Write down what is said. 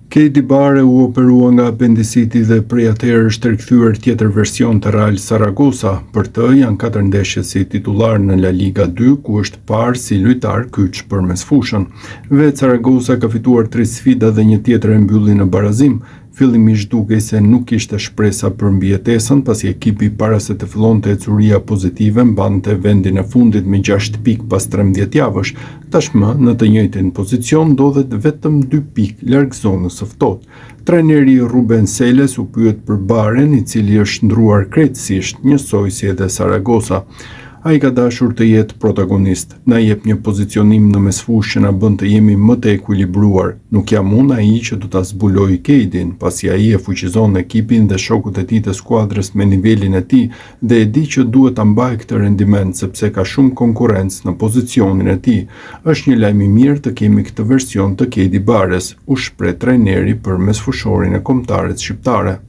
Keidi Bare u operua nga apendiciti dhe prej atëherë është rikthyer tjetër version të Real Saragossa. Për të janë 4 ndeshje si titullar në La Liga 2, ku është parë si lojtar kyç përmes fushën. Vetë Saragossa ka fituar 3 sfida dhe një tjetër e mbylli në barazim. Fillimisht dukej se nuk kishte shpresa për mbijetesën, pasi ekipi para se të fillonte ecuria pozitive mbante vendin e fundit me 6 pikë pas 13 javësh. Tashmë, në të njëjtin pozicion ndodhet vetëm 2 pikë larg zonës së ftohtë. Trajneri Ruben Seles u pyet për Baren, i cili është ndruar krejtësisht njësoj si edhe Saragossa. Ai ka dashur të jetë protagonist. Na jep një pozicionim në mesfushë që na bën të jemi më të ekuilibruar. Nuk jam unë ai që do ta zbuloj Keidin, pasi ai e fuqizon ekipin dhe shokut e tij të skuadrës me nivelin e tij dhe e di që duhet ta mbajë këtë rendiment sepse ka shumë konkurrencë në pozicionin e tij. Është një lajm i mirë të kemi këtë version të Keidi Bares, u shpreh trajneri për mesfushorin e kombëtares shqiptare.